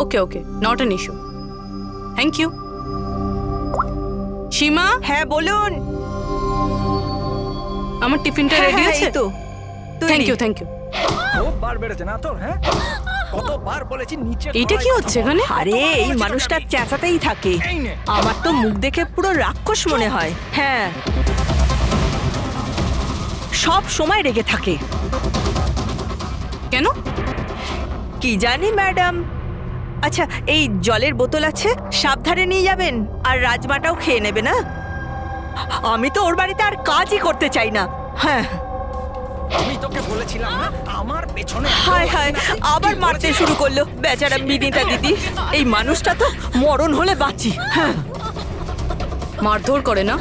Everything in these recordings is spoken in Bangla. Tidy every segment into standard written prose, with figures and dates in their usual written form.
Okay okay, not an issue. Thank you. Seema, হ্যাঁ বলুন। আমার টিফিনটা রেডি আছে তো থ্যাংক ইউ থ্যাংক ইউ। খুব বার বেড়েছে না তোর? হ্যাঁ, কতবার বলেছি নিচে। এইটা কি হচ্ছে এখানে? আরে এই মানুষটা চেঁচাতেই থাকে। আমার তো মুখ দেখে পুরো রাক্ষস মনে হয়। হ্যাঁ, সব সময় রেগে থাকে। কেন? কি জানি ম্যাডাম। আচ্ছা, এই জলের বোতল আছে, সাবধানে নিয়ে যাবেন। আর রাজমাটাও খেয়ে নেবে না। আমি তো ওর বাড়িতে আর কাজই করতে চাই না। হ্যাঁ, আমি তোকে বলেছিলাম না আমার পেছনে। হায় হায়, আবার মারতে শুরু করলো বেচারা বিনীতা দিদি। এই মানুষটা তো মরণ হলে বাঁচি। হ্যাঁ, মারধর করে না?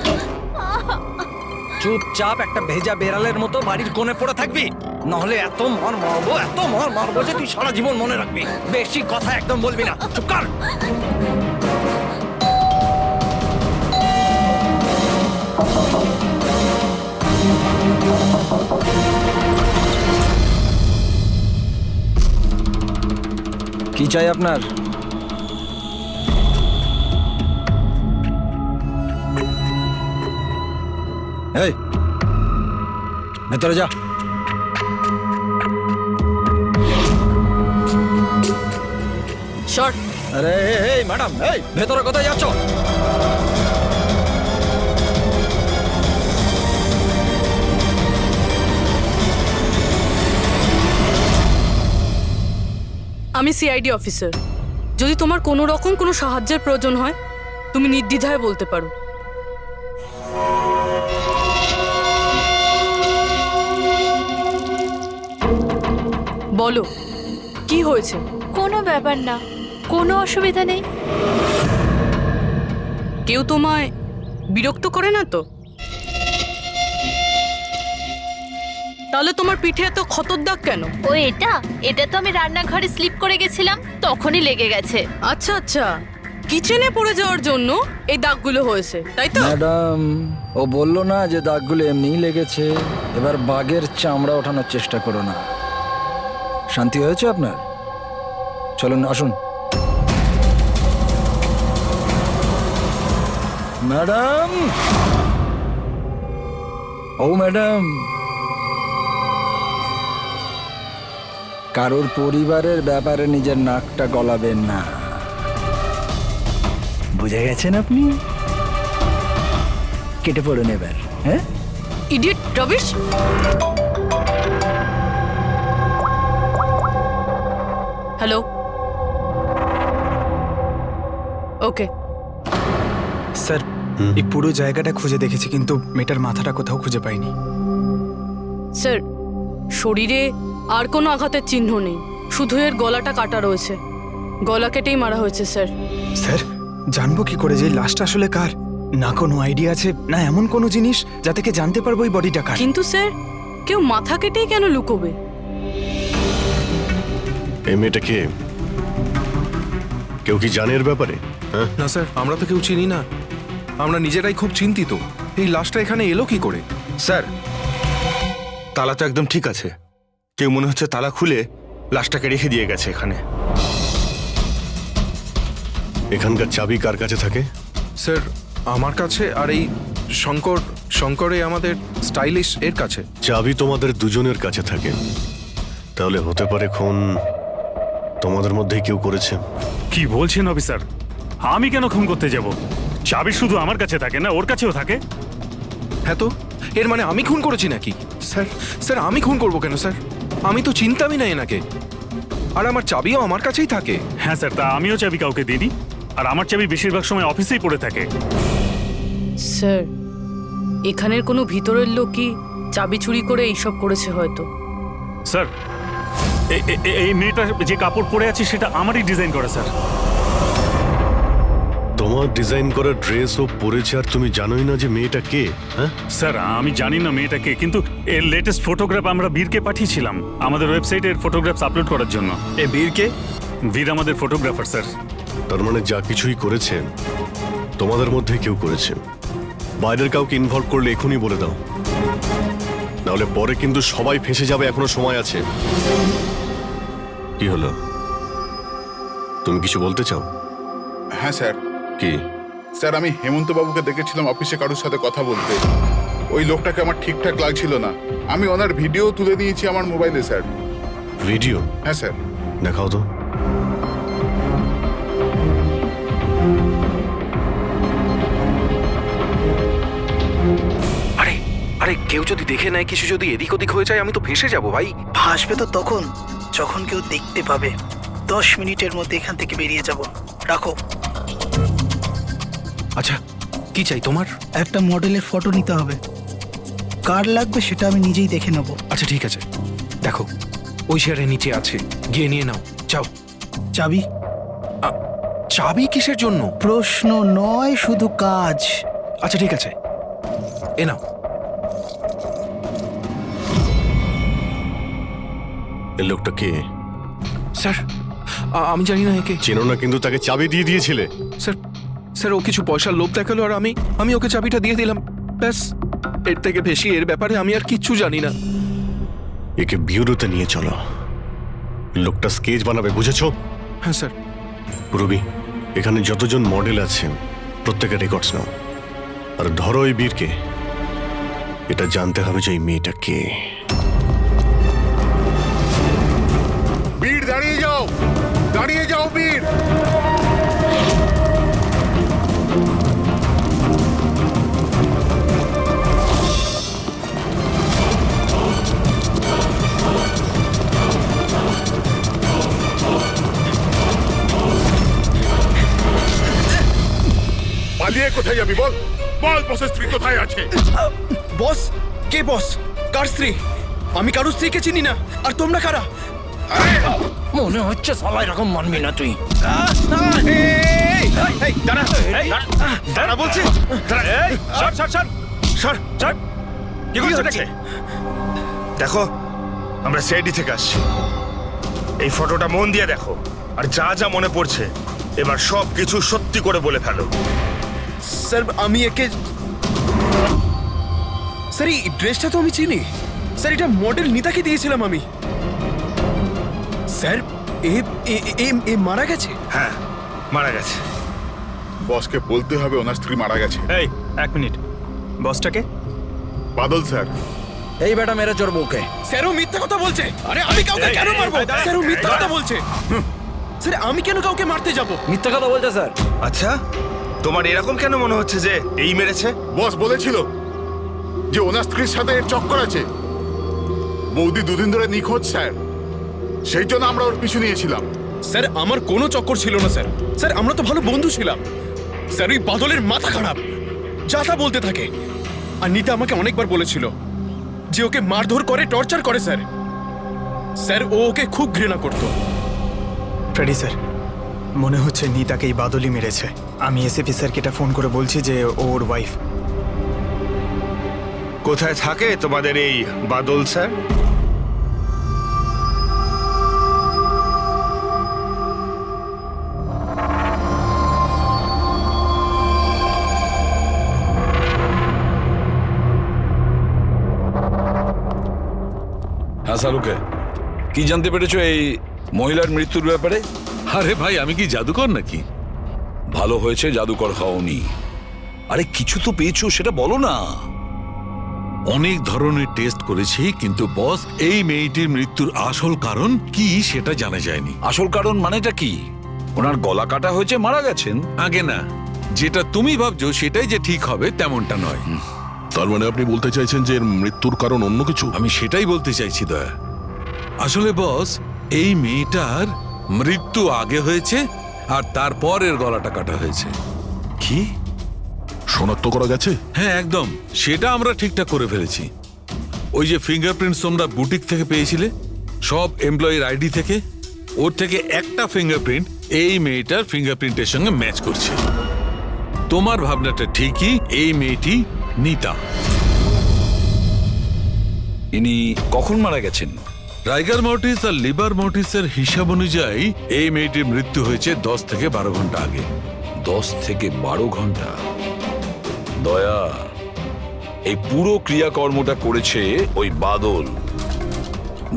চুপচাপ একটা ভেজা বেড়ালের মতো বাড়ির কোণে পড়ে থাকবি, নাহলে এত মার মারবো যে তুই সারা জীবন মনে রাখবি। বেশি কথা একদম বলবি না, চুপ কর। কি চাই আপনার? এই ভেতরে যা। শর্ট। আরে এই ম্যাডাম, এই ভেতরে কোথায় যাচ্ছ? আমি সিআইডি অফিসার। যদি তোমার কোনো রকম কোনো সাহায্যের প্রয়োজন হয়, তুমি নির্দ্বিধায় বলতে পারো। বলো, কি হয়েছে? কোনো ব্যাপার না, কোনো অসুবিধা নেই। কেউ তোমায় বিরক্ত করে না তো? তাহলে তোমার পিঠে এত ক্ষতর দাগ কেন? ও এটা তো আমি রান্নাঘরে স্লিপ করে গেছিলাম, তখনই লেগে গেছে। আচ্ছা আচ্ছা, কিচেনে পড়ে যাওয়ার জন্য এই দাগগুলো হয়েছে, তাই তো? ম্যাডাম, ও বললো না যে দাগগুলো এমনিই লেগেছে। এবার বাঘের চামড়া ওঠানোর চেষ্টা করো না। শান্তি হয়েছে আপনার? চলুন আসুন। ম্যাডাম, ও ম্যাডাম, কারোর পরিবারের ব্যাপারে নিজের নাকটা গলাবেন না, বুঝে গেছেন আপনি? কেটে পড়ুন এবার। হ্যাঁ, ইডিয়েট রবিশ। হ্যালো, ওকে। স্যার, এই পুরো জায়গাটা খুঁজে দেখেছি, কিন্তু মেয়েটার মাথাটা কোথাও খুঁজে পাইনি। স্যার, শরীরে আর কোনো আঘাতের চিহ্ন নেই, শুধু এর গলাটা কাটা রয়েছে। গলা কেটেই মারা হয়েছে স্যার। স্যার, জানবো কি করে যে লাশটা আসলে কার? না কোনো আইডিয়া আছে, না এমন কোনো জিনিস যা থেকে জানতে পারবো এই বডিটা কার। কিন্তু স্যার, কেউ মাথা কেটেই কেন লুকোবে? এই মেয়েটা কে? কেউ কি জানে এর ব্যাপারে? হ্যাঁ, না স্যার, আমরা তো কেউ চিনি না। আমরা নিজেরাই খুব চিন্তিত। এই লাশটা এখানে এলো কি করে? স্যার, তালা তো একদম ঠিক আছে। কেউ মনে হচ্ছে তালা খুলে লাশটাকে রেখে দিয়ে গেছে এখানে। এখানকার চাবি কার কাছে থাকে? স্যার, আমার কাছে, আর এই শঙ্করে আমাদের স্টাইলিশ এর কাছে। চাবি তোমাদের দুজনের কাছে থাকে, তাহলে হতে পারে খুন তোমাদের মধ্যেই কেউ করেছে। কি বলছেন অফিসার? আমি কেন খুন করতে যাব? চাবি শুধু আমার কাছে থাকে না, ওর কাছেও থাকে। হ্যাঁ তো, এর মানে আমি খুন করেছি নাকি? স্যার স্যার, আমি খুন করবো কেন স্যার? আমি তো চিনতামই না এনাকে। আর আমার চাবিও আমার কাছেই থাকে। হ্যাঁ স্যার, তা আমিও চাবি কাউকে দিইনি। আর আমার চাবি বেশিরভাগ সময় অফিসেই পড়ে থাকে। স্যার, এখানের কোনো ভিতরের লোকই চাবি চুরি করে এইসব করেছে হয়তো। স্যার, এই মেয়েটা যে কাপড় পরে আছে সেটা আমারই ডিজাইন করা স্যার। তোমার ডিজাইন করা ড্রেস ও পরেছে, আর তুমি জানোই না যে মেয়েটা কে? হ্যাঁ স্যার, আমি জানি না মেয়েটা কে, কিন্তু এর লেটেস্ট ফটোগ্রাফ আমরা বীরকে পাঠিয়েছিলাম আমাদের ওয়েবসাইটে এর ফটোগ্রাফস আপলোড করার জন্য। এ বীরকে? বীর আমাদের ফটোগ্রাফার স্যার। তার মানে যা কিছুই করেছে তোমাদের মধ্যে কেউ করেছে। বাইরের কাউকে ইনভলভ করলে এখনই বলে দাও, নাহলে পরে কিন্তু সবাই ফেঁসে যাবে। এখনো সময় আছে। কি হলো? তুমি কিছু বলতে চাও? হ্যাঁ স্যার। কি? স্যার, আমি হেমন্ত বাবুকে দেখেছিলাম অফিসে কারোর সাথে কথা বলতে। ওই লোকটাকে আমার ঠিকঠাক লাগছিল না। আমি ওনার ভিডিও তুলে নিয়েছি আমার মোবাইলে স্যার। ভিডিও? হ্যাঁ স্যার। দেখাও তো। আরে আরে কেউ যদি দেখে নেয়, কিছু যদি এদিক ওদিক হয়ে যায়, আমি তো ফেঁসে যাব ভাই। ভাসবে তো তখন যখন কেউ দেখতে পাবে। 10 মিনিটের মধ্যে এখান থেকে বেরিয়ে যাব। রাখো। আচ্ছা, কি চাই তোমার? একটা মডেলের ফটো নিতে হবে। কার লাগবে সেটা আমি নিজেই দেখে নেব। আচ্ছা ঠিক আছে, দেখো ওই শেয়ারের নিচে আছে, গিয়ে নিয়ে নাও। যাও। চাবি? চাবি কিসের জন্য? প্রশ্ন নয়, শুধু কাজ। আচ্ছা ঠিক আছে, এ নাও। এই লোকটা কে? স্যার, আমি জানি না একে। চেনো না, কিন্তু তাকে চাবি দিয়ে দিয়েছিলে। স্যার স্যার, ও কিছু পয়সার লোভ দেখালো আর আমি ওকে চাবিটা দিয়ে দিলাম, ব্যাস। এর থেকে বেশি এর ব্যাপারে আমি আর কিচ্ছু জানি না। একে বিউরোতে নিয়ে চলো। লোকটা স্কেচ বানাবে, বুঝেছো? হ্যাঁ স্যার। রবি, এখানে যতজন মডেল আছেন প্রত্যেকের রেকর্ডস নাও, আর ধরো ওই বীরকে। এটা জানতে হবে যে এই মেয়েটা কে। বীর, দাঁড়িয়ে যাও, দাঁড়িয়ে যাও বীর। পালিয়ে কোথায় যাবি বল? বল, বসের স্ত্রী কোথায় আছে? বস? কে বস? কার স্ত্রী? আমি কারোর স্ত্রীকে চিনি না। আর তোমরা কারা? মনে হচ্ছে সবাই এরকম মানবি না তুই। দাঁড়া বলছি। দেখো, আমরা সিআইডি থেকে আসছি। এই ফটোটা মন দিয়ে দেখো, আর যা যা মনে পড়ছে এবার সব কিছু সত্যি করে বলে ফেলো। স্যার, আমি একে... স্যার, এই ড্রেসটা তো আমি চিনি। স্যার, এটা মডেল নিতাকে দিয়েছিলাম আমি। স্যার, এ মারা গেছে? হ্যাঁ, মারা গেছে। বসকে বলতে হবে ওনার স্ত্রী মারা গেছে। এই, এক মিনিট। বসটাকে? বাদল স্যার। এই বেটা মেরে চোর বউকে। স্যার, ও মিথ্যা কথা বলছে। আরে আমি কাউকে কেন মারবো? স্যার, ও মিথ্যা কথা বলছে। স্যার, আমি কেন কাউকে মারতে যাব? মিথ্যা কথা বলছে স্যার। আচ্ছা, তোমার এরকম কেন মনে হচ্ছে যে এই মেরেছে? বস বলেছিল যে ওনার স্ত্রীর সাথে এর চক্কর আছে। বৌদি দুদিন ধরে নিখোঁজ স্যার, সেই জন্য আমরা ওর পিছু নিয়েছিলাম। স্যার, আমার কোনো চক্কর ছিল না স্যার। স্যার, আমরা তো ভালো বন্ধু ছিলাম। স্যার, ওই বাদলের মাথা খারাপ, যা তা বলতে থাকে। আর নিতা আমাকে অনেকবার বলেছিল যে ওকে মারধর করে, টর্চার করে স্যার। স্যার, ও ওকে খুব ঘৃণা করত। ফ্রেডি স্যার, মনে হচ্ছে নিতাকে এই বাদলই মেরেছে। আমি এসএপি স্যারকে এটা ফোন করে বলছি যে ওর ওয়াইফ। কোথায় থাকে তোমাদের এই বাদল স্যার? হ্যাঁ সালুকে, কি জানতে পেরেছো এই মহিলার মৃত্যুর ব্যাপারে? আরে ভাই, আমি কি জাদুকর নাকি? ভালো হয়েছে জাদুকর হওনি। আরে কিছু তো পেয়েছো, সেটা বলো না। অনেক ধরনের টেস্ট করেছি, কিন্তু বস, এই মেয়েটির মৃত্যুর আসল কারণ কি সেটা জানা যায়নি। আসল কারণ মানেটা কি? ওনার গলা কাটা হয়েছে, মারা গেছেন? আগে না, যেটা তুমি ভাবছো সেটাই যে ঠিক হবে তেমনটা নয়। তার মানে আপনি বলতে চাইছেন যে এর মৃত্যুর কারণ অন্য কিছু? আমি সেটাই বলতে চাইছি দয়া। আসলে বস, এই মেয়েটার মৃত্যু আগে হয়েছে আর তারপর এর গলাটা কাটা হয়েছে। কি শনাক্ত করা গেছে? হ্যাঁ একদম, সেটা আমরা ঠিকঠাক করে ফেলেছি। ওই যে ফিঙ্গারপ্রিন্টস তোমরা বুটিক থেকে পেয়েছিলে, সব এমপ্লয়ির আইডি থেকে, ওর থেকে একটা ফিঙ্গারপ্রিন্ট এই মেয়েটার ফিঙ্গারপ্রিন্টের সঙ্গে ম্যাচ করছে। তোমার ভাবনাটা ঠিকই, এই মেয়েটি নিতা। ইনি কখন মারা গেছেন? রাইগার মর্টিস আর লিভার মর্টিসের হিসাব অনুযায়ী এই মেয়েটির মৃত্যু হয়েছে 10 থেকে 12 ঘন্টা আগে। 10 থেকে 12 ঘন্টা? দয়া, এই পুরো ক্রিয়াকর্মটা করেছে ওই বাদল,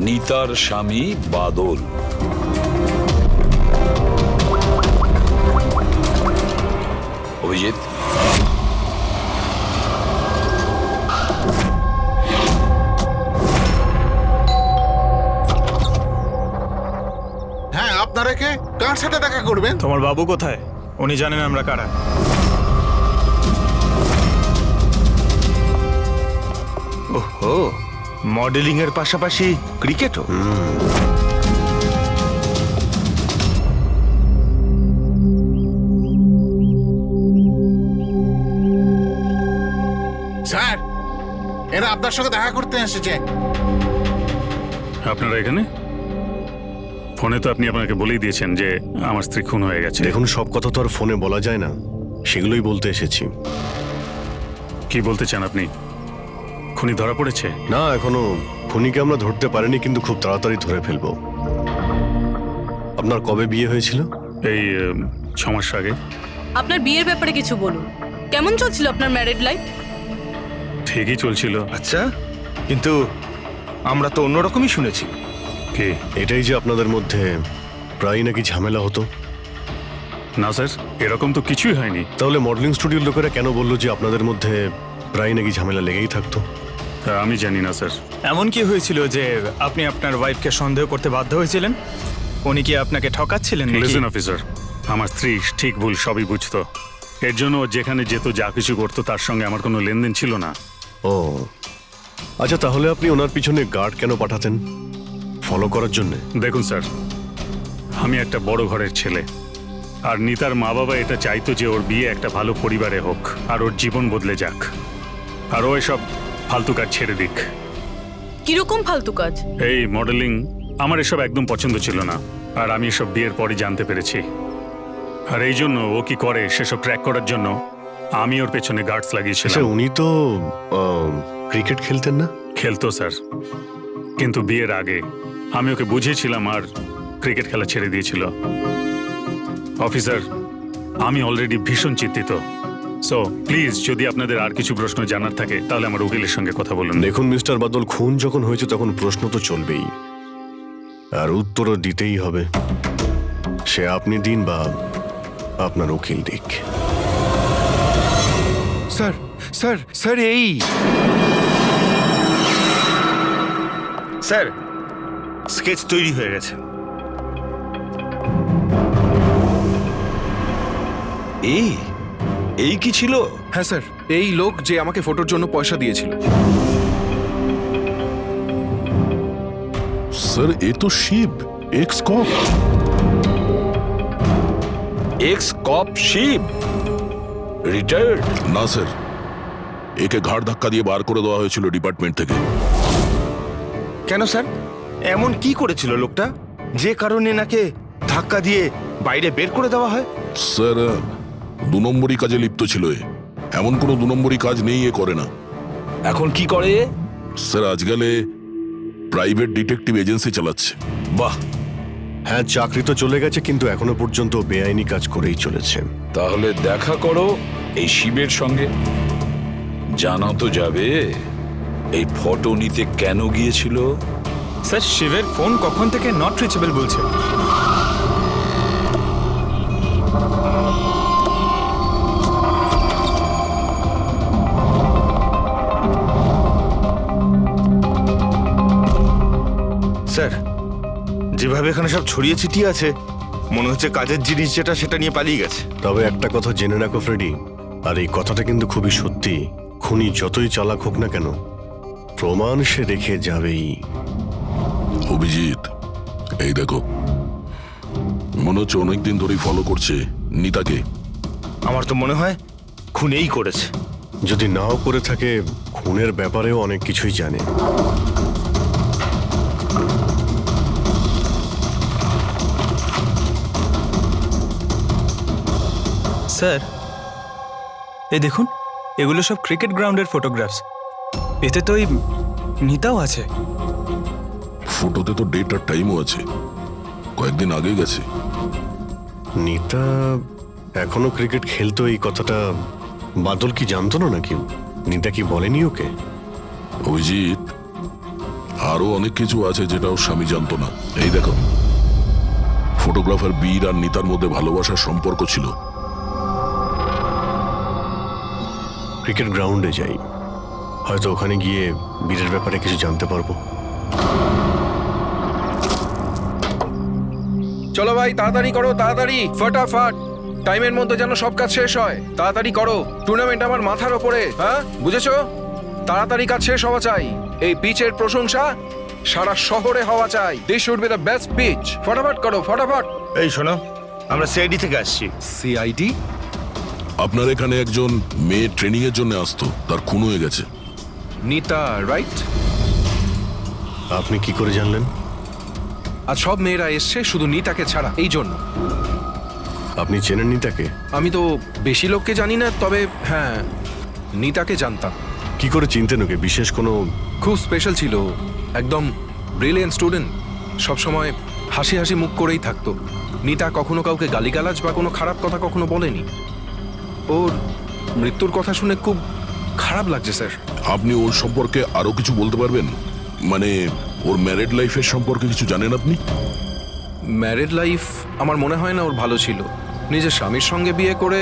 নিতার স্বামী বাদল। আপনারা কে? কার সাথে দেখা করবেন? তোমার বাবু কোথায়? উনি জানেন আমরা কারা। ওহো, মডেলিং এর পাশাপাশি ক্রিকেটও। স্যার, এরা আপনার সঙ্গে দেখা করতে এসেছে। আপনারা এখানে? ফোনে তো আপনি আপনাকে বলেই দিয়েছেন যে আমার স্ত্রী খুন হয়ে গেছে। দেখুন, সব কথা তো আর ফোনে বলা যায় না, সেগুলোই বলতে এসেছি। কি বলতে চান আপনি? খুনি ধরা পড়েছে? না, এখনো খুনিকে আমরা ধরতে পারিনি, কিন্তু খুব তাড়াতাড়ি ধরে ফেলবো। আপনার কবে বিয়ে হয়েছিল? এই 6 মাস আগে। আপনার বিয়ের ব্যাপারে কিছু বলুন। কেমন চলছিল আপনার ম্যারিড লাইফ? ঠিকই চলছিল। আচ্ছা, কিন্তু আমরা তো অন্যরকমই শুনেছি। কি? এটাই যে আপনাদের মধ্যে প্রায় নাকি ঝামেলা হতো। না স্যার, এরকম তো কিছুই হয়নি। তাহলে মডেলিং স্টুডিওর লোকেরা কেন বললো যে আপনাদের মধ্যে প্রায় নাকি ঝামেলা লেগেই থাকতো? আমি জানি না স্যার। এমন কি হয়েছিল যে আপনি আপনার ওয়াইফকে সন্দেহ করতে বাধ্য হয়েছিলেন? উনি কি আপনাকে ঠকাচ্ছিলেন নাকি? লিসেন অফিসার, আমার স্ত্রী ঠিক ভুল সবই বুঝতো। এর জন্য ও যেখানে যেত, যা কিছু করতো, তার সঙ্গে আমার কোনো লেনদেন ছিল না। ও আচ্ছা, তাহলে আপনি ওনার পিছনে গার্ড কেন পাঠাতেন? ফলো করার জন্য? দেখুন স্যার, আমি একটা বড় ঘরের ছেলে, আর নিতার মা বাবা এটা চাইতো যে ওর বিয়ে একটা ভালো পরিবারে হোক আর ওর জীবন বদলে যাক, আর ও এসব ফালতু কাজ ছেড়ে দিক। কিরকম ফালতু কাজ? এই মডেলিং আমার এসব একদম পছন্দ ছিল না, আর আমি এসব বিয়ের পরই জানতে পেরেছি। আর এই জন্য ও কি করে সেসব ট্র্যাক করার জন্য আমি ওর পেছনে গার্ডস লাগিয়েছিলাম। আচ্ছা, উনি তো ক্রিকেট খেলতেন না? খেলতো স্যার, কিন্তু বিয়ের আগে আমি ওকে বুঝিয়েছিলাম আর ক্রিকেট খেলা ছেড়ে দিয়েছিল। অফিসার, আমি অলরেডি ভীষণ চিন্তিত। সো প্লিজ, যদি আপনাদের আর কিছু প্রশ্ন জানার থাকে তাহলে আমার উকিলের সঙ্গে কথা বলুন। দেখুন মিস্টার বাদল, খুন যখন হয়েছে তখন প্রশ্ন তো চলবেই, আর উত্তরও দিতেই হবে। সে আপনি দিন বা আপনার উকিল দিক। স্যার স্যার স্যার এই স্যার, স্কেচ তৈরি হয়ে গেছে। এই কি ছিল? হ্যাঁ স্যার, এই লোক যে আমাকে ফটোর জন্য পয়সা দিয়েছিল। স্যার, এ তো শিব, এক্স কপ। এক্স কপ শিব রিটায়ার্ড? না স্যার, একে ঘাড় ধাক্কা দিয়ে বার করে দেওয়া হয়েছিল ডিপার্টমেন্ট থেকে। কেন স্যার, এমন কি করেছিল লোকটা যে কারণে নাকে ধাক্কা দিয়ে বাইরে বের করে দেওয়া হয়? স্যার, 2 নম্বরই কাজে লিপ্ত ছিল এ। এমন কোনো 2 নম্বরই কাজ নেই এ করে না। এখন কি করে? স্যার, আজকালে প্রাইভেট ডিটেকটিভ এজেন্সি চালাচ্ছে। বাহ, হ্যাঁ, চাকরি তো চলে গেছে, কিন্তু এখনো পর্যন্ত বেআইনি কাজ করেই চলেছে। তাহলে দেখা করো এই শিবের সঙ্গে, জানা তো যাবে এই ফটো নিতে কেন গিয়েছিল। স্যার, শিবের ফোন কখন থেকে নট রিচেবল বলছে। স্যার, যেভাবে এখানে সব ছড়িয়ে ছিটিয়ে আছে, মনে হচ্ছে কাজের জিনিস যেটা সেটা নিয়ে পালিয়ে গেছে। তবে একটা কথা জেনে রাখো ফ্রেডি, আর এই কথাটা কিন্তু খুবই সত্যি, খুনি যতই চালাক হোক না কেন, প্রমাণ সে রেখে যাবেই। অভিজিৎ, এই দেখো, মনে হচ্ছে অনেকদিন ধরেই ফলো করছে নিতাকে। আমার তো মনে হয় খুনেই করেছে। যদি নাও করে থাকে, খুনের ব্যাপারেও অনেক কিছুই জানে। স্যার, এই দেখুন, এগুলো সব ক্রিকেট গ্রাউন্ডের ফটোগ্রাফস। এতে তো এই নিতাও আছে। ফটোতে তো ডেট আর টাইমও আছে, কয়েকদিন আগে গেছে। নিতা এখনো ক্রিকেট খেলতো, এই কথাটা বাদল কি জানতো না নাকি? নিতা কি বলেনি ওকে? অভিজিৎ, আরো অনেক কিছু আছে যেটা ওর স্বামী জানতো না। এই দেখো, ফটোগ্রাফার বীর আর নিতার মধ্যে ভালোবাসার সম্পর্ক ছিল। ক্রিকেট গ্রাউন্ডে যাই, হয়তো ওখানে গিয়ে বীরের ব্যাপারে কিছু জানতে পারবো। চলো ভাই, তাড়াতাড়ি করো, তাড়াতাড়ি, ফটাফট। টাইমের মধ্যে যেন সব কাজ শেষ হয়। তাড়াতাড়ি করো, টুর্নামেন্ট আমার মাথার ওপরে, হ্যাঁ বুঝেছো? তাড়াতাড়ি কাজ শেষ হওয়া চাই। এই পিচের প্রশংসা সারা শহরে হওয়া চাই। This should be the best pitch. ফটাফট করো, ফটাফট। এই শোনো, আমরা সিআইডি থেকে আসছি। সিআইডি? আপনার এখানে একজন মেয়ে ট্রেনিং এর জন্য আসতো, তার খুন হয়ে গেছে। নিতা, রাইট? আপনি কি করে জানলেন? আর সব মেয়েরা এসছে শুধু নিতাকে ছাড়া, এই জন্য। আপনি চেনেন নিতাকে? আমি তো বেশি লোককে জানি না, তবে হ্যাঁ নিতাকে জানতাম। কি করে চিনতেন ওকে? বিশেষ কোনো? খুব স্পেশাল ছিল, একদম ব্রিলিয়েন্ট স্টুডেন্ট, সবসময় হাসি হাসি মুখ করেই থাকতো। নিতা কখনো কাউকে গালিগালাজ বা কোনো খারাপ কথা কখনো বলেনি। ওর মৃত্যুর কথা শুনে খুব খারাপ লাগছে স্যার। আপনি ওর সম্পর্কে আরো কিছু বলতে পারবেন? মানে ওর ম্যারিড লাইফের সম্পর্কে কিছু জানেন আপনি? ম্যারিড লাইফ আমার মনে হয় না ওর ভালো ছিল। নিজের স্বামীর সঙ্গে বিয়ে করে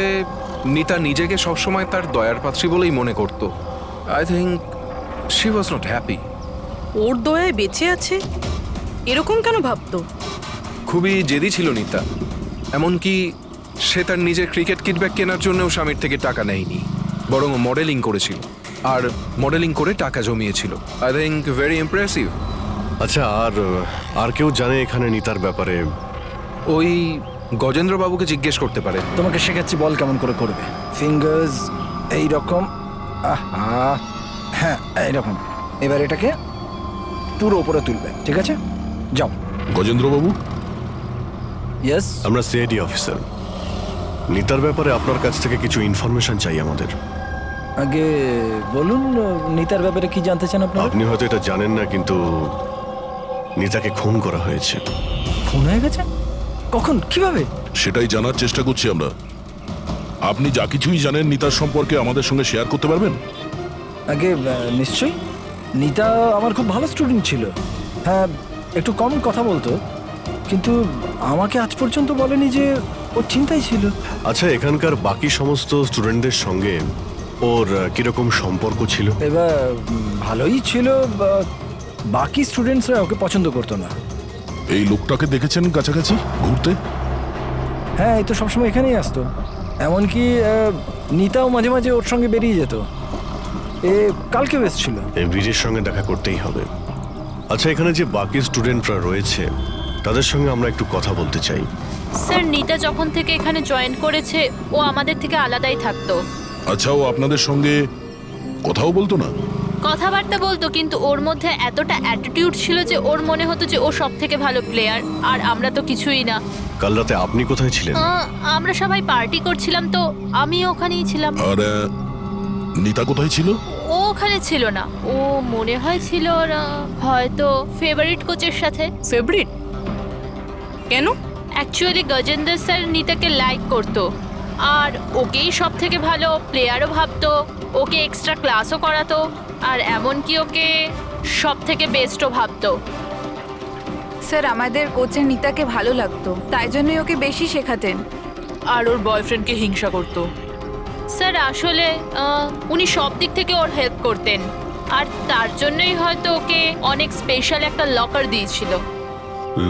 নিতা নিজেকে সবসময় তার দয়ার পাত্রী বলেই মনে করত। I think she was not happy. ওর দয়ায় বেঁচে আছে এরকম কেন ভাবতো? খুবই জেদি ছিল নিতা, এমনকি সে তার নিজের ক্রিকেট কিট ব্যাগ কেনার জন্যও স্বামীর থেকে টাকা নেয়নি, বরং মডেলিং করেছিল আর মডেলিং করে টাকা জমিয়েছিল। I think very impressive. আচ্ছা, আর কেউ জানে এখানে নিতার ব্যাপারে? ওই গজেন্দ্রবাবুকে জিজ্ঞেস করতে পারে। তোমাকে শেখাচ্ছি, বল কেমন করে করবে। ফিঙ্গার্স এইরকম, আহা, হ্যাঁ এইরকম। এবার এটাকে পুরো উপরে তুলবে, ঠিক আছে? যাও। গজেন্দ্রবাবু? ইয়েস? আমরা সিআইডি অফিসার। নিতার ব্যাপারে আপনার কাছ থেকে কিছু ইনফরমেশন চাই আমাদের। আগে বলুন, নিতার ব্যাপারে কি জানতে চান আপনারা? আপনি হয়তো এটা জানেন না, কিন্তু নিতাকে খুন করা হয়েছে। খুন হয়ে গেছে? কখন, কিভাবে? সেটাই জানার চেষ্টা করছি আমরা। আপনি যা কিছুই জানেন নিতার সম্পর্কে আমাদের সঙ্গে শেয়ার করতে পারবেন? আগে নিশ্চয়ই। নিতা আমার খুব ভালো স্টুডেন্ট ছিল। হ্যাঁ, একটু কম কথা বলতো, কিন্তু আমাকে আজ পর্যন্ত বলেনি যে ও চিন্তায় ছিল। আচ্ছা, এখানকার বাকি সমস্ত স্টুডেন্টদের সঙ্গে ওর কিরকম সম্পর্ক ছিল? এবার ভালোই ছিল, বাকি স্টুডেন্টসরা ওকে পছন্দ করতো না। এই লোকটাকে দেখেছেন কাছাকাছি ঘুরতে? হ্যাঁ, এই তো সবসময় এখানেই আসতো। এমনকি নিতাও মাঝে মাঝে ওর সঙ্গে বেরিয়ে যেত। এ কালকেও এসেছিল। এই বীরের সঙ্গে দেখা করতেই হবে। আচ্ছা, এখানে যে বাকি স্টুডেন্টরা রয়েছে তাদের সঙ্গে আমরা একটু কথা বলতে চাই। স্যার, নিতা যখন থেকে এখানে জয়েন করেছে ও আমাদের থেকে আলাদাই থাকতো। আচ্ছা, ও আপনাদের সঙ্গে কথাও বলতো না? কথাবার্তা বলতো, কিন্তু ওর মধ্যে এতটা অ্যাটিটিউড ছিল যে ওর মনে হতো যে ও সব থেকে ভালো প্লেয়ার, আর আমরা তো কিছুই না। কাল রাতে আপনি কোথায় ছিলেন? আমরা সবাই পার্টি করছিলাম, তো আমি ওখানেই ছিলাম। আর নিতা কোথায় ছিল? ও ওখানে ছিল না, ও মনে হয় ছিল হয়তো ফেভারিট কোচের সাথে। ফেভারিট? কেন? অ্যাকচুয়ালি গজেন্দ্র স্যার নিতাকে লাইক করতো, আর ওকেই সব থেকে ভালো প্লেয়ারও ভাবতো, ওকে এক্সট্রা ক্লাসও করাতো, আর এমনকি ওকে সব থেকে বেস্টও ভাবতো। স্যার, আমাদের কোচের নিতাকে ভালো লাগতো, তাই জন্যই ওকে বেশি শেখাতেন। আর ওর বয়ফ্রেন্ডকে হিংসা করতো। স্যার, আসলে উনি সব দিক থেকে ওর হেল্প করতেন, আর তার জন্যই হয়তো ওকে অনেক স্পেশাল একটা লকার দিয়েছিল।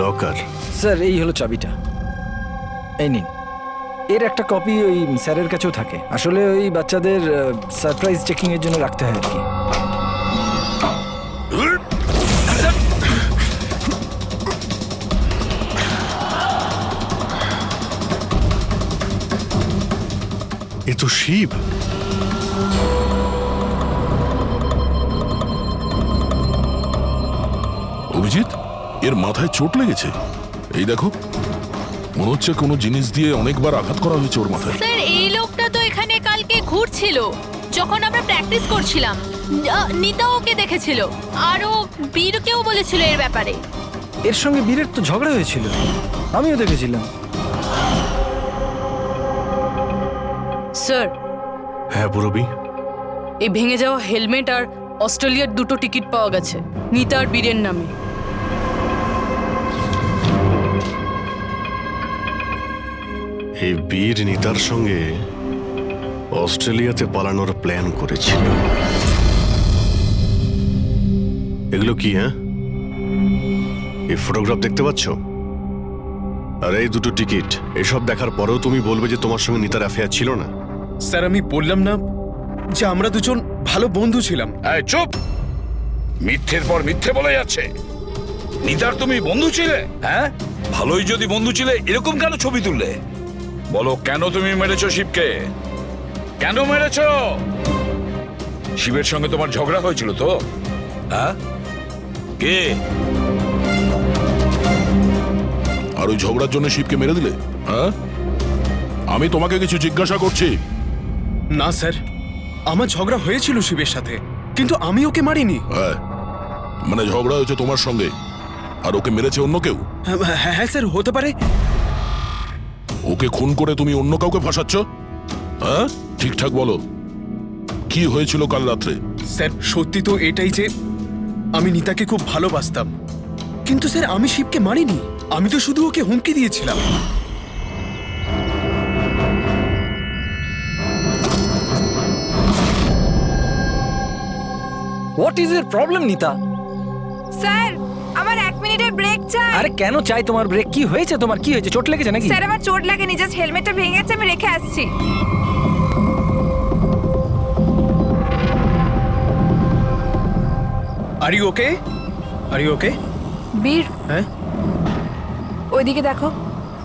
লকার? স্যার, এই হলো চাবিটা, এই নিন। এর একটা কপি ওই স্যারের কাছেও থাকে। আসলে ওই বাচ্চাদের সারপ্রাইজ চেকিং এর জন্য রাখতে হয় আর কি। এ তো শিব। অভিজিৎ, এর মাথায় চোট লেগেছে। এই দেখো, মনে হচ্ছে কোনো জিনিস দিয়ে অনেকবার আঘাত করা হয়েছে ওর মাথায়। স্যার, এই লোকটা তো এখানে কালকে ঘুরছিল যখন আমরা প্র্যাকটিস করছিলাম। নিতা ওকে দেখেছিল, আর ও বীরকেও বলেছিল এর ব্যাপারে। এর সঙ্গে বীরের তো ঝগড়া হয়েছিল, আমিও দেখেছিলাম। স্যার। হ্যাঁ পুরবি? এই ভেঙে যাওয়া হেলমেট আর অস্ট্রেলিয়ার 2টো টিকিট পাওয়া গেছে নিতা আর বীরের নামে। এই বীর নিতার সঙ্গে অস্ট্রেলিয়াতে পালানোর প্ল্যান করেছিল। এগুলো কি? হ্যাঁ, এই ফটোগ্রাফ দেখতে পাচ্ছ? আর এই দুটো টিকিট, এসব দেখার পরেও তুমি বলবে যে তোমার সঙ্গে নিতার অ্যাফেয়ার ছিল না? স্যার আমি বললাম না যে আমরা দুজন ভালো বন্ধু ছিলাম? এই চুপ! মিথ্যের পর মিথ্যে বলে যাচ্ছে। নিতার তুমি বন্ধু ছিলে? হ্যাঁ, ভালোই যদি বন্ধু ছিলে এরকম কেন ছবি তুললে? বলো, কেন তুমি মেরেছো শিবকে? কেন মেরেছো? শিবের সঙ্গে তোমার ঝগড়া হয়েছিল তো? হ্যাঁ, কে? আর ওই ঝগড়ার জন্য শিবকে মেরে দিলে? হ্যাঁ, আমি তোমাকে কিছু জিজ্ঞাসা করছি। না স্যার, আমার ঝগড়া হয়েছিল শিবের সাথে, কিন্তু আমি ওকে মারিনি। হ্যাঁ, মানে ঝগড়া হয়েছে তোমার সঙ্গে আর ওকে মেরেছে অন্য কেউ? হ্যাঁ স্যার, হতে পারে। ওকে খুন করে তুমি অন্য কাউকে ফাঁসাচ্ছ? হ্যাঁ, ঠিকঠাক বলো, কি হয়েছিল কাল রাত্রে? স্যার সত্যি তো এটাই যে আমি নিতাকে খুব ভালোবাসতাম, কিন্তু স্যার আমি শিবকে মারিনি। আমি তো শুধু ওকে হুমকি দিয়েছিলাম। What is your problem Nita? Sir আমার 1 মিনিটের ব্রেক চাই। আরে কেন চাই তোমার ব্রেক? কি হয়েছে তোমার? কি হয়েছে? চোট লেগেছে নাকি? স্যার আমার চোট লাগেনি, জাস্ট হেলমেটটা ভেঙে গেছে, আমি রেখে আসছি। Are you okay? Are you okay? Bir, হ্যাঁ, ওইদিকে দেখো,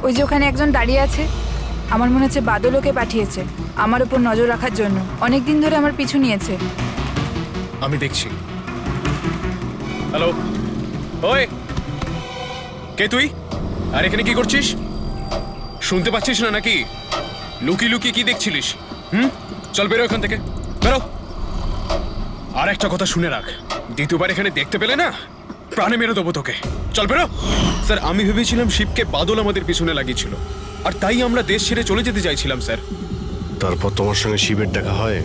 ওই যে ওখানে একজন দাঁড়িয়ে আছে। আমার মনে হচ্ছে বাদল ওকে পাঠিয়েছে আমার উপর নজর রাখার জন্য। অনেক দিন ধরে আমার পিছু নিয়েছে। আমি দেখছি। হ্যালো, ওই কে তুই? আর এখানে কি করছিস? শুনতে পাচ্ছিস না নাকি? লুকিয়ে লুকিয়ে কি দেখছিলিস? চল বেরো এখান থেকে, বেরো। আর একটা কথা শুনে রাখ, দ্বিতীয়বার এখানে দেখতে পেলে না প্রাণে মেরে দেবো তোকে। চল বেরো। স্যার আমি ভেবেছিলাম শিবকে বাদল আমাদের পিছনে লাগিয়েছিল, আর তাই আমরা দেশ ছেড়ে চলে যেতে চাইছিলাম স্যার। তারপর তোমার সঙ্গে শিবের দেখা হয়?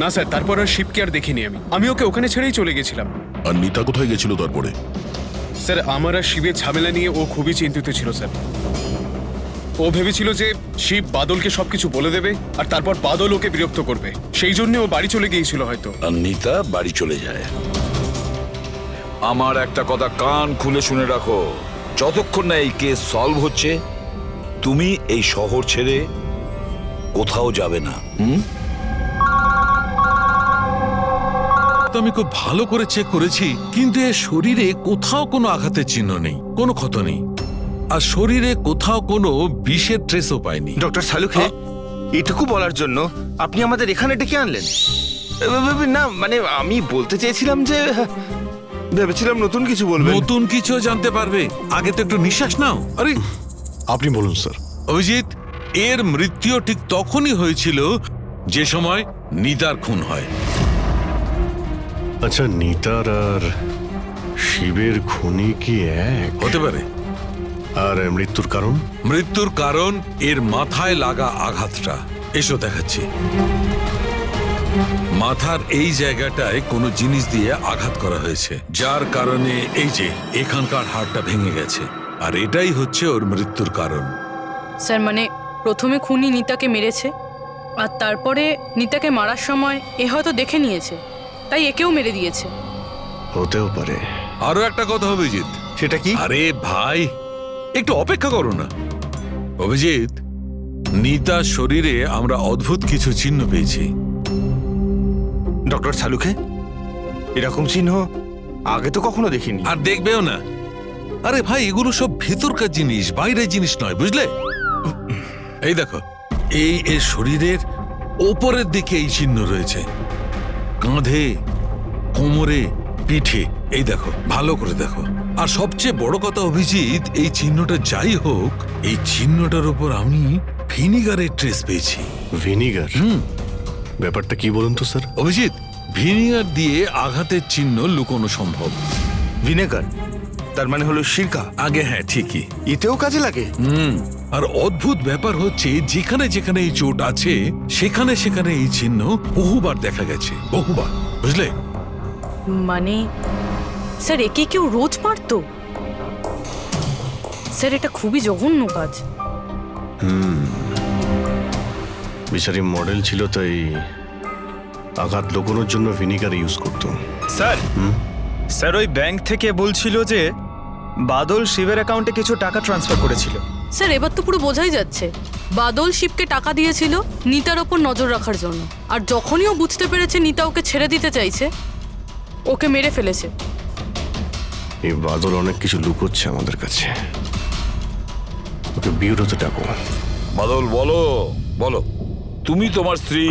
না স্যার, তারপর আর শিবকে আর দেখিনি আমি ওকে ওখানে ছেড়েই চলে গেছিলাম। আর নিতা কোথায় গেছিল তারপরে? স্যার আমার আর শিবের ঝামেলা নিয়ে ও খুবই চিন্তিত ছিল স্যার। ও ভেবেছিল যে শিব বাদলকে সবকিছু বলে দেবে, আর তারপর বাদল ওকে বিরক্ত করবে, সেই জন্য ও বাড়ি চলে গিয়েছিল হয়তো। আর নিতা বাড়ি চলে যায়। আমার একটা কথা কান খুলে শুনে রাখো, যতক্ষণ না এই কেস সলভ হচ্ছে তুমি এই শহর ছেড়ে কোথাও যাবে না। আমি খুব ভালো করে চেক করেছি, কিন্তু এর শরীরে কোথাও কোনো আঘাতের চিহ্ন নেই, কোনো ক্ষত নেই, আর শরীরে কোথাও কোনো বিষের ট্রেসও পাইনি। ডক্টর সালুখে, এটুকু বলার জন্য আপনি আমাদের এখানে ডেকে আনলেন? না মানে আমি বলতে চেয়েছিলাম যে ভেবেছিলাম নতুন কিছু বলবেন। নতুন কিছু জানতে পারবে, আগে তো একটু নিঃশ্বাস নাও। আরে আপনি বলুন স্যার। অভিজিৎ, এর মৃত্যু ঠিক তখনই হয়েছিল যে সময় নিতার খুন হয়। আচ্ছা, নিতার আর শিবের খুনি কি এক হতে পারে? আর মৃত্যুর কারণ? মৃত্যুর কারণ এর মাথায় লাগা আঘাতটা। এসো দেখাচ্ছি। মাথার এই জায়গাটায় কোনো জিনিস দিয়ে আঘাত করা হয়েছে, যার কারণে এই যে এখানকার হাড়টা ভেঙে গেছে, আর এটাই হচ্ছে ওর মৃত্যুর কারণ। স্যার মানে প্রথমে খুনি নিতাকে মেরেছে, আর তারপরে নিতাকে মারার সময় এ হয়তো দেখে নিয়েছে, তাই একেও মেরে দিয়েছে। হতেও পারে। আরো একটা কথা অভিজিৎ। সেটা কি? আরে ভাই, একটু অপেক্ষা করো না। অভিজিৎ, নিতার শরীরে আমরা অদ্ভুত কিছু চিহ্ন পেয়েছি। ডক্টর সালুখে, এরকম চিহ্ন আগে তো কখনো দেখিনি। আর দেখবেও না। আরে ভাই, এগুলো সব ভেতরকার জিনিস, বাইরের জিনিস নয়, বুঝলে? এই দেখো, এই এর শরীরের ওপরের দিকে এই চিহ্ন রয়েছে, কাঁধে, কোমরে, পিঠে। এই দেখো, ভালো করে দেখো। আর সবচেয়ে বড় কথা অভিজিৎ, এই চিহ্নটা যাই হোক, এই চিহ্নটার উপর আমি ভিনিগারের ট্রেস পেয়েছি। ভিনিগার? ব্যাপারটা কি বলুন তো স্যার। অভিজিৎ, ভিনিগার দিয়ে আঘাতের চিহ্ন লুকোনো সম্ভব। ভিনেগার তার মানে হলো সিরকা? আগে হ্যাঁ, ঠিকই। এতেও কাজে লাগে? আর অদ্ভুত ব্যাপার হচ্ছে, যেখানে যেখানে এই চোট আছে সেখানে সেখানে এই চিহ্ন বহুবার দেখা গেছে, বহুবার, বুঝলে? মানে স্যার একে কেউ রোজ মারতো? স্যার এটা খুবই জঘন্য কাজ। বিচারি মডেল ছিল, তাই আঘাত লুকোনোর জন্য ভিনিগার ইউজ করতো। স্যার, স্যার ওই ব্যাংক থেকে বলছিল যে বাদল শিবের অ্যাকাউন্টে কিছু টাকা ট্রান্সফার করেছিল। স্যার এবার তো পুরো বোঝাই যাচ্ছে বাদল শিবকে টাকা দিয়েছিল নিতার ওপর নজর রাখার জন্য, আর যখনই ও বুঝতে পেরেছে নিতা ওকে ছেড়ে দিতে চাইছে ওকে মেরে ফেলেছে। এই বাদল অনেক কিছু লুকোচ্ছে আমাদের কাছে, ওকে বিউরোতে ডাকো। বাদল বলো বলো, তুমি তোমার স্ত্রী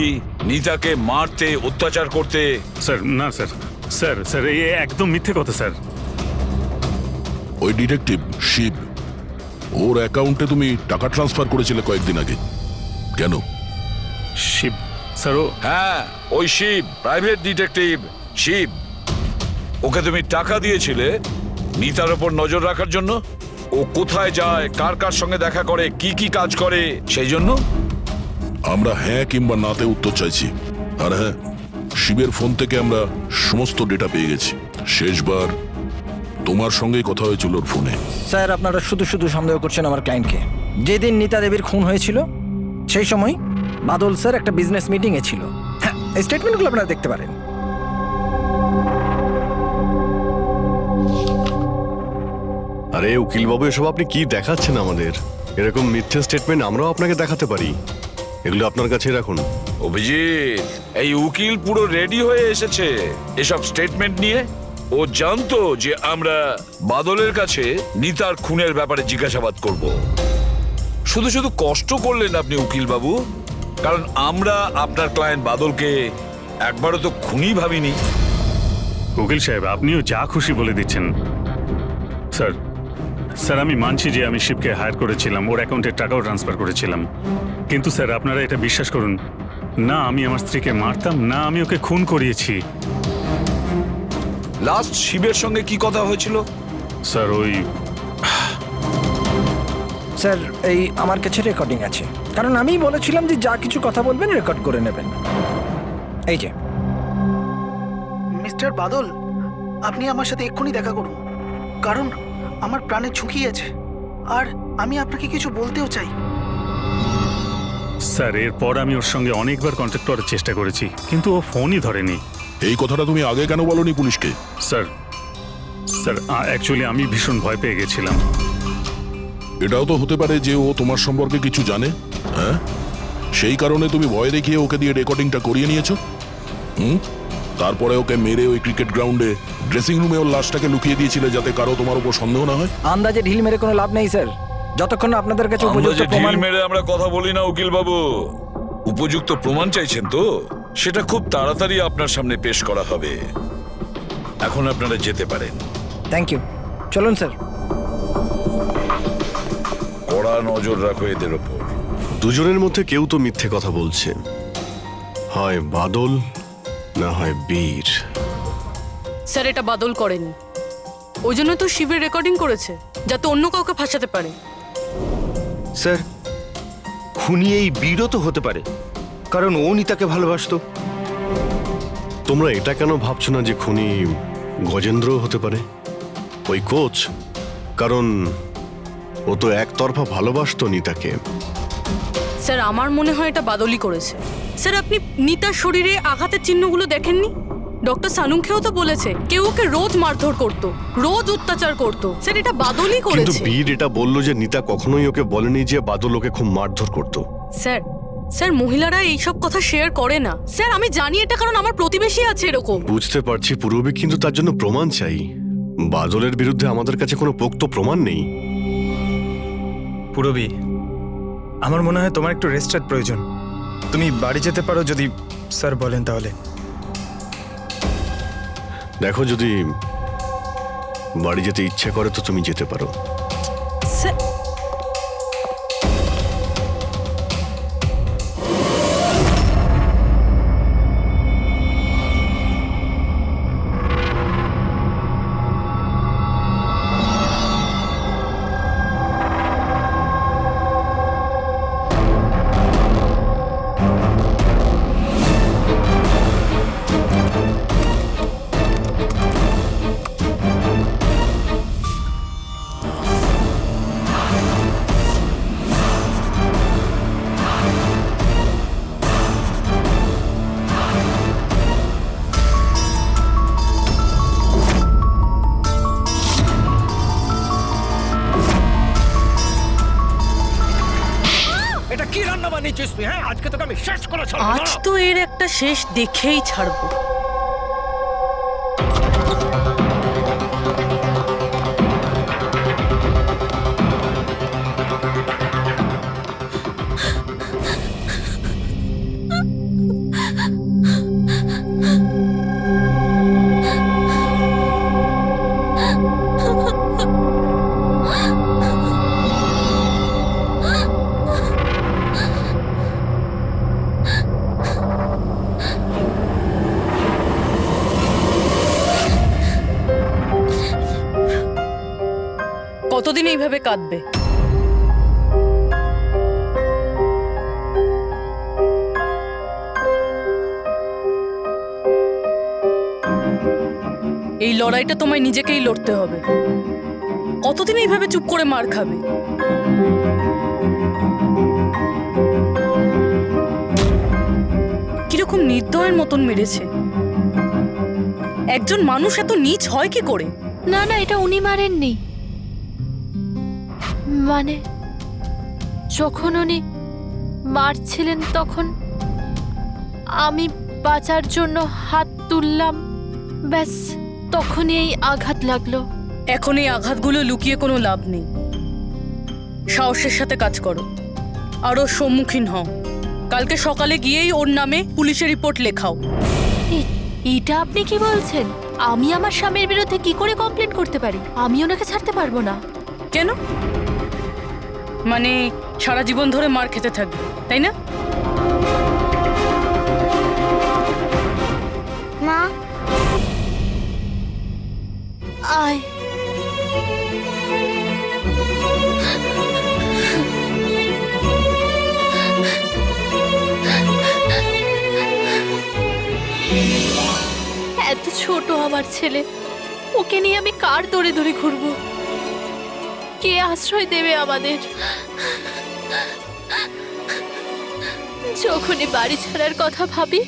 নিতাকে মারতে অত্যাচার করতে। স্যার না স্যার, স্যার স্যার এই একদম মিথ্যে কথা স্যার। ওই ডিটেকটিভ শিব, ওর অ্যাকাউন্টে তুমি টাকা ট্রান্সফার করেছিলে কয়েকদিন আগে, কেন? শিব স্যার ও হ্যাঁ, ওই শিব, প্রাইভেট ডিটেকটিভ শিব। ওকে তুমি টাকা দিয়েছিলে নিতার ওপর নজর রাখার জন্য, ও কোথায় যায়, কার কার সঙ্গে দেখা করে, কি কি কাজ করে, সেই জন্য। আমরা হ্যাঁ কিংবা নাতে উত্তর চাইছি। আর হ্যাঁ, শিবের ফোন থেকে আমরা সমস্ত ডেটা পেয়ে গেছি। শেষবার তোমার সঙ্গেই কথা হয়েছিল ওর ফোনে। স্যার আপনারা শুধু শুধু সন্দেহ করছেন আমার ক্লায়েন্টকে। যেদিন নিতা দেবীর খুন হয়েছিল সেই সময় বাদল স্যার একটা বিজনেস মিটিংয়ে ছিল। হ্যাঁ, এই স্টেটমেন্টগুলো আপনারা দেখতে পারেন। আরে উকিলবাবু, এসব আপনি কি দেখাচ্ছেন আমাদের? এরকম মিথ্যে স্টেটমেন্ট আমরাও আপনাকে দেখাতে পারি, এগুলো আপনার কাছে রাখুন। অভিজিৎ, এই উকিল পুরো রেডি হয়ে এসেছে এসব স্টেটমেন্ট নিয়ে। ও জানতো যে আমরা বাদলের কাছে নিতার খুনের ব্যাপারে জিজ্ঞাসাবাদ করব। শুধু শুধু কষ্ট করলেন আপনি উকিল বাবু, কারণ আমরা আপনার ক্লায়েন্ট বাদলকে একবারও তো খুনি ভাবিনি। উকিল সাহেব আপনিও যা খুশি বলে দিচ্ছেন। স্যার স্যার আমি মানছি যে আমি শিবকে হায়ার করেছিলাম, ওর অ্যাকাউন্টে টাকাও ট্রান্সফার করেছিলাম, কিন্তু স্যার আপনারা এটা বিশ্বাস করুন না, আমি আমার স্ত্রীকে মারতাম না, আমি ওকে খুন করিয়েছি। লাস্ট শিবের সঙ্গে কি কথা হয়েছিল? স্যার ওই স্যার এই আমার কাছে রেকর্ডিং আছে, কারণ আমিই বলেছিলাম যে যা কিছু কথা বলবেন রেকর্ড করে নেবেন। এই যে মিস্টার বাদল, আপনি আমার সাথে এক্ষুনি দেখা করুন, কারণ আমার প্রাণে ঝুঁকি আছে আর আমি আপনাকে কিছু বলতেও চাই। স্যার এরপর আমি ওর সঙ্গে অনেকবার কন্ট্যাক্ট করার চেষ্টা করেছি, কিন্তু ও ফোনই ধরেনি। এই কথাটা তুমি আগে কেন বলনি পুলিশকে? স্যার স্যার অ্যাকচুয়ালি আমি ভীষণ ভয় পেয়ে গেছিলাম। এটাও তো হতে পারে যে ও তোমার সম্পর্কে কিছু জানে। হ্যাঁ, সেই কারণে তুমি ভয় দেখিয়ে ওকে দিয়ে রেকর্ডিংটা করিয়ে নিয়েছো। তারপরে ওকে মেরে ওই ক্রিকেট গ্রাউন্ডে ড্রেসিং রুমে ওর লাশটাকে লুকিয়ে দিয়েছিলে যাতে কারো তোমার উপর সন্দেহ না হয়। আন্দাজে ঢিল মেরে কোনো লাভ নেই স্যার, যতক্ষণ না আপনাদের কাছে উপযুক্ত প্রমাণ। ঢিল মেরে আমরা কথা বলি না উকিল বাবু, উপযুক্ত প্রমাণ চাইছেন তো সেটা খুব তাড়াতাড়ি আপনার সামনে পেশ করা হবে। এখন আপনারা যেতে পারেন। থ্যাংক ইউ, চলুন স্যার। কড়া নজর রাখো এদের ওপর। দুজনের মধ্যে কেউ তো মিথ্যে কথা বলছে, হয় বাদল না হয় বীর। স্যার এটা বাদল করেনি, ওই জন্য তো শিবের রেকর্ডিং করেছে যাতে অন্য কাউকে ফাঁসাতে পারে। স্যার খুনি এই বীরও তো হতে পারে, কারণ ও নিতাকে ভালোবাসতো। তোমরা এটা কেন ভাবছো না যে খুনি গজেন্দ্র হতে পারে, ওই কোচ? কারণ ও তো একতরফা ভালোবাসতো নিতাকে। স্যার আমার মনে হয় এটা বাদলই করেছে। স্যার আপনি নিতার শরীরে আঘাতের চিহ্নগুলো দেখেননি? ডক্টর সানুংখেও তো বলেছে কেউ ওকে রোজ মারধর করতো, রোজ অত্যাচার করতো। স্যার এটা বাদলই কিন্তু করেছে। বীর এটা বললো যে নিতা কখনোই ওকে বলেনি যে বাদল ওকে খুব মারধর করতো। স্যার স্যার মহিলারা এইসব কথা শেয়ার করে না। স্যার আমি জানি এটা, কারণ আমার প্রতিবেশী আছে এরকম। বুঝতে পারছি পূর্ববী, কিন্তু তার জন্য প্রমাণ চাই। বাদলের বিরুদ্ধে আমাদের কাছে কোনো পোক্ত প্রমাণ নেই। পুরবী, আমার মনে হয় তোমার একটু রেস্টের প্রয়োজন। তুমি বাড়ি যেতে পারো যদি স্যার বলেন তাহলে। দেখো, যদি বাড়ি যেতে ইচ্ছে করে তো তুমি যেতে পারো। স্যার এটা কি রান্না বানিয়েছিস তুই? হ্যাঁ, আজকে তোকে আমি শেষ করে ছাড়বো। আজ তো এর একটা শেষ দেখেই ছাড়বো। কতদিন এইভাবে কাঁদবে? এই লড়াইটা তোমায় নিজেকেই লড়তে হবে। কতদিন এইভাবে চুপ করে মার খাবে? কিরকম নির্দয়ের মতন মেরেছে। একজন মানুষ এত নীচ হয় কি করে? না না, এটা উনি মারেননি। মানে যখন উনি মারছিলেন তখন আমি বাঁচার জন্য হাত তুললাম, ব্যাস তখনই এই আঘাত লাগলো। এখন এই আঘাতগুলো লুকিয়ে কোনো লাভ নেই। সাহসের সাথে কাজ করো, আরও সম্মুখীন হও। কালকে সকালে গিয়েই ওর নামে পুলিশে রিপোর্ট লেখাও। এটা আপনি কি বলছেন? আমি আমার স্বামীর বিরুদ্ধে কি করে কমপ্লেন করতে পারি? আমি ওনাকে ছাড়তে পারবো না। কেন? মানে সারা জীবন ধরে মার খেতে থাকবে, তাই না? মা আয়। এত ছোট আমার ছেলে, ওকে নিয়ে আমি কার দৌড়ে দৌড়ে ঘুরবো? কে আশ্রয় দেবে আমাদের? যখনই বাড়ি ছাড়ার কথা ভাবি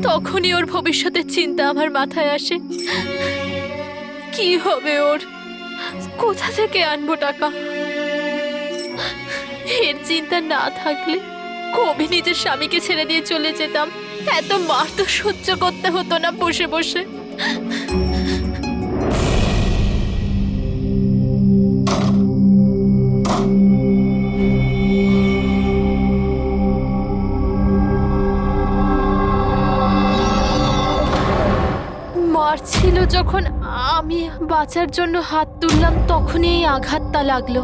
তখনই ওর ভবিষ্যতের চিন্তা আমার মাথায় আসে। কি হবে ওর? কোথা থেকে আনবো টাকা? এর চিন্তা না থাকলে কবে নিজের স্বামীকে ছেড়ে দিয়ে চলে যেতাম। এত মার তো সহ্য করতে হতো না বসে বসে। মারছিল যখন আমি বাঁচার জন্য হাত তুললাম, তখনই এই আঘাতটা লাগলো।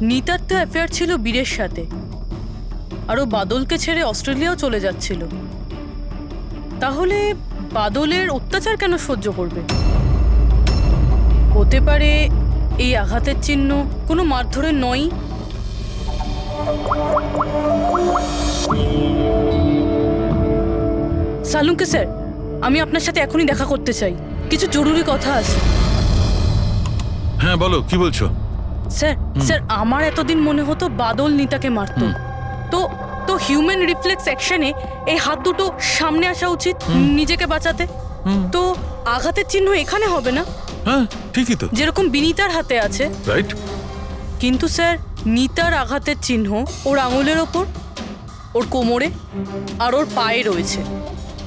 নিতার তো অ্যাফেয়ার ছিল বীরের সাথে, আর ও বাদলকে ছেড়ে অস্ট্রেলিয়াও চলে যাচ্ছিল। তাহলে বাদলের অত্যাচার কেন সহ্য করবে? হতে পারে এই আঘাতের চিহ্ন কোনো মারধরের নয়। সালুঙ্কে স্যার, আমি আপনার সাথে এখনই দেখা করতে চাই, কিছু জরুরি কথা আছে। হ্যাঁ বলো, কি বলছো? স্যার স্যার আমার এতদিন মনে হতো বাদল নিতাকে মারত। তো তো হিউম্যান রিফ্লেক্স অ্যাকশনে এই হাত দুটো সামনে আসা উচিত নিজেকে বাঁচাতে। তো আঘাতের চিহ্ন এখানে হবে না? হ্যাঁ ঠিকই তো, যেরকম বিনীতার হাতে আছে। রাইট। কিন্তু স্যার নিতার আঘাতের চিহ্ন ওর আঙুলের ওপর, ওর কোমরে আর ওর পায়ে রয়েছে।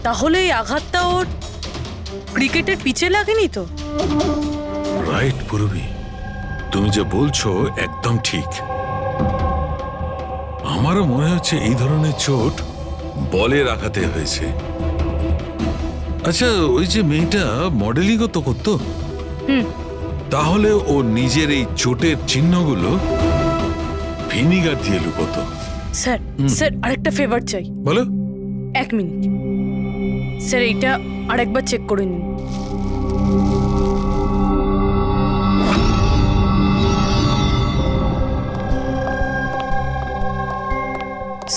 তাহলে এই আঘাতটা ওর ক্রিকেটের পিচে লাগেনি তো? রাইট পূরবী, তুমি যে বলছো একদম ঠিক। আমারও মনে হচ্ছে এই ধরনের চোট বলের আঘাতে হয়েছে। আচ্ছা, ওই যে মেয়েটা মডেলিংও তো করতো, তাহলে ও নিজের এই চোটের চিহ্নগুলো ভিনিগার দিয়ে লুকোতো। স্যার স্যার আরেকটা ফেভার চাই। বলো। 1 মিনিট স্যার, এইটা আরেকবার চেক করে নিন।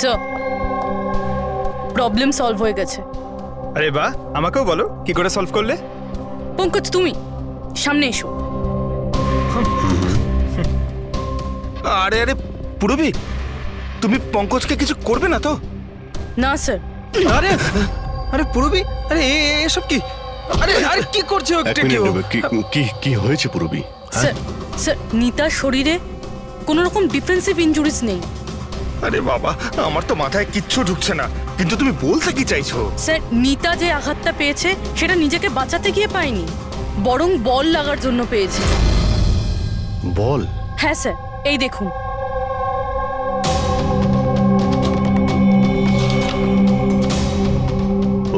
স্যার, প্রবলেম সলভ হয়ে গেছে। আরে বাহ, আমাকেও বলো কি করে সলভ করলে? পঙ্কজ তুমি সামনে এসো। আরে আরে পুরবি, তুমি পঙ্কজকে কিছু করবে না তো? না স্যার। আরে আরে পুরবি, আরে এসব কি? আরে আরে কি করছো? এক মিনিট নেবে। কি কি হয়েছে পুরবি? স্যার স্যার নিতার শরীরে কোনো রকম ডিফেন্সিভ ইনজুরিস নেই। আরে বাবা, আমার তো মাথায় কিচ্ছু ঢুকছে না, কিন্তু তুমি বলতে কি চাইছো? স্যার নিতা যে আঘাতটা পেয়েছে সেটা নিজেকে বাঁচাতে গিয়ে পায়নি, বরং বল লাগার জন্য পেয়েছে। বল? হ্যাঁ স্যার, এই দেখুন।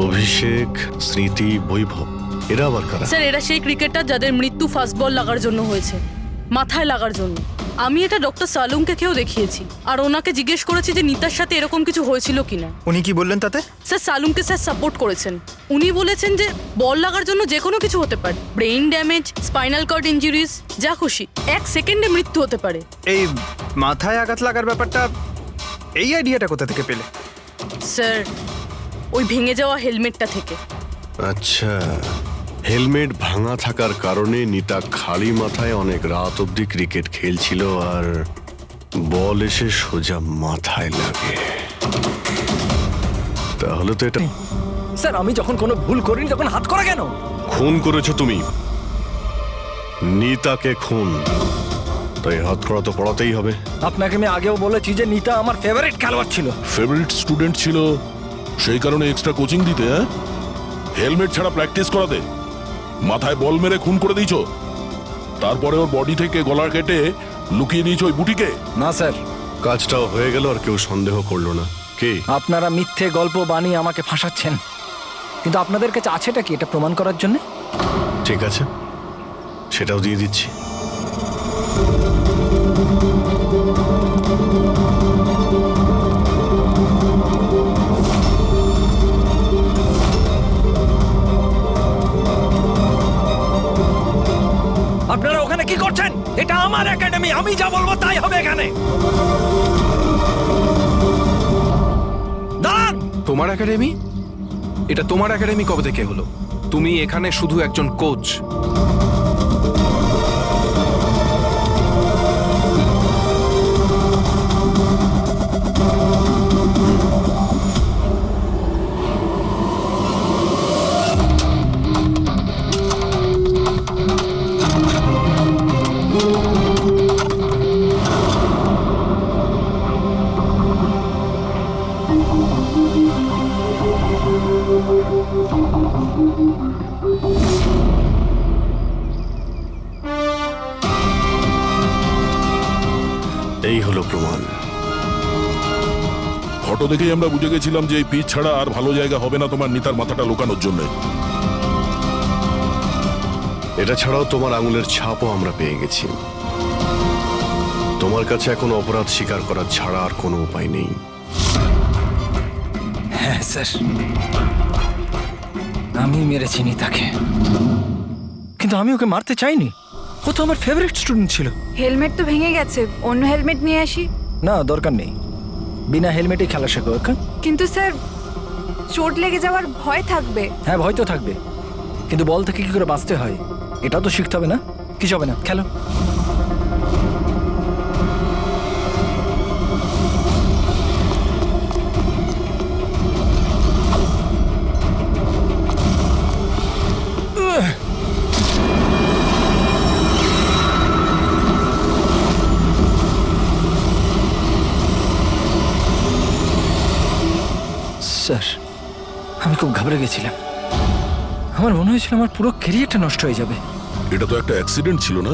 অভিষেক, স্মৃতি, বৈভব, এরা আবার কারা? স্যার এরা সেই ক্রিকেটার যাদের মৃত্যু ফাস্ট বল লাগার জন্য হয়েছে, মাথায় লাগার জন্য। আমি এটা ডক্টর সালুমকে খেয়েও দেখিয়েছি, আর ওনাকে জিজ্ঞেস করেছি যে নিতার সাথে এরকম কিছু হয়েছিল কিনা। উনি কি বললেন তাতে? স্যার সালুমকে স্যার সাপোর্ট করেছেন। উনি বলেছেন যে বল লাগার জন্য যে কোনো কিছু হতে পারে, brain damage, spinal cord injuries, যা খুশি, 1 সেকেন্ডে মৃত্যু হতে পারে। এই মাথায় আঘাত লাগার ব্যাপারটা, এই আইডিয়াটা কোথা থেকে পেলে? স্যার ওই ভেঙে যাওয়া হেলমেটটা থেকে। আচ্ছা, হেলমেট ভাঙা থাকার কারণে নিতা খালি মাথায় অনেক রাত অবধি ক্রিকেট খেলছিল, আর বল এসে সোজা মাথায় লাগে। তাহলে তো এটা স্যার আমি যখন কোনো ভুল করিনি তখন হাত করা কেন? খুন করেছো তুমি, নিতাকে খুন, তাই হাত করা তো পড়াতেই হবে। আপনাকে আমি আগেও বলেছি যে নিতা আমার ফেভারিট খেলোয়াড় ছিল। ফেভারিট স্টুডেন্ট ছিল, সেই কারণে এক্সট্রা কোচিং দিতে, হ্যাঁ? হেলমেট ছাড়া প্র্যাকটিস করাতে, মাথায় বল মেরে খুন করে দিয়েছো, তারপরে ওর বডি থেকে গলা কেটে লুকিয়ে দিয়েছো ওই বুটিকে। না স্যার, কাজটাও হয়ে গেল আর কেউ সন্দেহ করলো না। কে? আপনারা মিথ্যে গল্প বানিয়ে আমাকে ফাঁসাচ্ছেন, কিন্তু আপনাদের কাছে আছেটা কি এটা প্রমাণ করার জন্য? ঠিক আছে, সেটাও দিয়ে দিচ্ছি। আপনারা ওখানে কি করছেন? এটা আমার একাডেমি, আমি যা বলবো তাই হবে এখানে। দাঁড়ান! তোমার একাডেমি? এটা তোমার একাডেমি কবে থেকে হলো? তুমি এখানে শুধু একজন কোচ। এই হলো প্রমাণ। ফটো দেখেই আমরা বুঝে গেছিলাম যে এই পিচ ছাড়া আর ভালো জায়গা হবে না তোমার নিতার মাথাটা লুকানোর জন্য। এটা ছাড়াও তোমার আঙুলের ছাপও আমরা পেয়ে গেছি। তোমার কাছে এখন অপরাধ স্বীকার করা ছাড়া আর কোনো উপায় নেই। হ্যাঁ স্যার, আমি মেরেছি নিতাকে, কিন্তু আমি ওকে মারতে চাইনি। ও তো আমার ফেভারিট স্টুডেন্ট ছিল। হেলমেট তো ভেঙে গেছে, অন্য হেলমেট নিয়ে আসি। না, দরকার নেই, বিনা হেলমেটে খেলা শেখো। কিন্তু স্যার চোট লেগে যাওয়ার ভয় থাকবে। হ্যাঁ, ভয় তো থাকবে, কিন্তু বল থেকে কি করে বাঁচতে হয় এটাও তো শিখতে হবে না? কিছু হবে না, খেলো। স্যার আমি খুব ঘাবড়ে গেছিলাম, আমার মনে হয়েছিল আমার পুরো ক্যারিয়ারটা নষ্ট হয়ে যাবে। এটা তো একটা অ্যাক্সিডেন্ট ছিল না?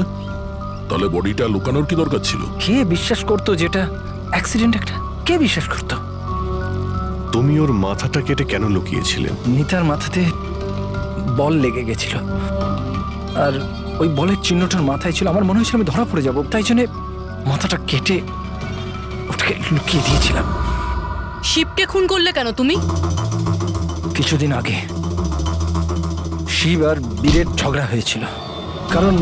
তাহলে বডিটা লুকানোর কি দরকার ছিল? কে বিশ্বাস করতো যেটা অ্যাক্সিডেন্ট একটা? কে বিশ্বাস করতো? তুমি ওর মাথাটা কেটে কেন লুকিয়েছিলে? নিতার মাথাতে বল লেগে গেছিল, আর ওই বলের চিহ্নটার মাথায় ছিল। আমার মনে হয়েছিল আমি ধরা পড়ে যাব, তাই জন্য মাথাটা কেটে ওটাকে লুকিয়ে দিয়েছিলাম। শিবকে খুন করলে কেন তুমি? কিছুদিন আগে শিব আর বীরের ঝগড়া হয়েছিল, কারণ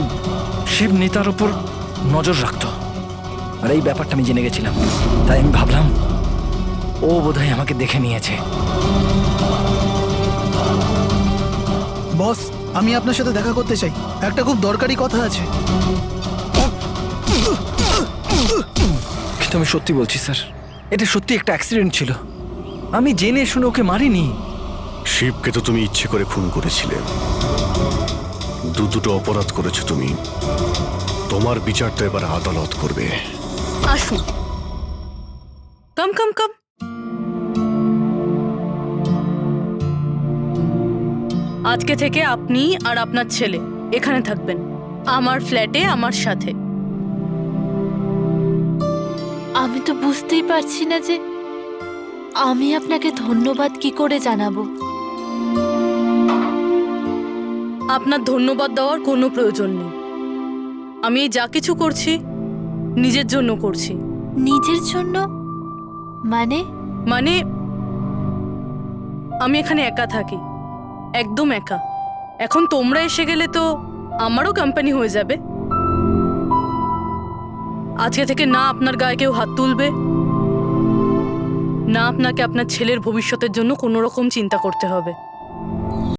শিব নিতার ওপর নজর রাখতো, আর এই ব্যাপারটা আমি জেনে গেছিলাম। তাই আমি ভাবলাম ও বোধহয় আমাকে দেখে নিয়েছে। বস, আমি আপনার সাথে দেখা করতে চাই, একটা খুব দরকারি কথা আছে। কিন্তু আমি সত্যি বলছি স্যার, এটা সত্যি একটা অ্যাক্সিডেন্ট ছিল। আমি জেনে শুনে ওকে মারিনি। শিবকে তো তুমি ইচ্ছে করে খুন করেছিলে। দুটো অপরাধ করেছো তুমি। তোমার বিচার তো এবার আদালত করবে। আসুন, কাম কাম কাম। আজকে থেকে আপনি আর আপনার ছেলে এখানে থাকবেন, আমার ফ্ল্যাটে আমার সাথে। আমি তো বুঝতেই পারছি না যে আমি আপনাকে ধন্যবাদ কি করে জানাবো। আপনার ধন্যবাদ দেওয়ার কোনো প্রয়োজন নেই। আমি যা কিছু করছি নিজের জন্য করছি। নিজের জন্য মানে? মানে আমি এখানে একা থাকি, একদম একা। এখন তোমরা এসে গেলে তো আমারও কোম্পানি হয়ে যাবে। আজকে থেকে না আপনার গায়ে কেউ হাত তুলবে, না আপনাকে আপনার ছেলের ভবিষ্যতের জন্য কোনো রকম চিন্তা করতে হবে।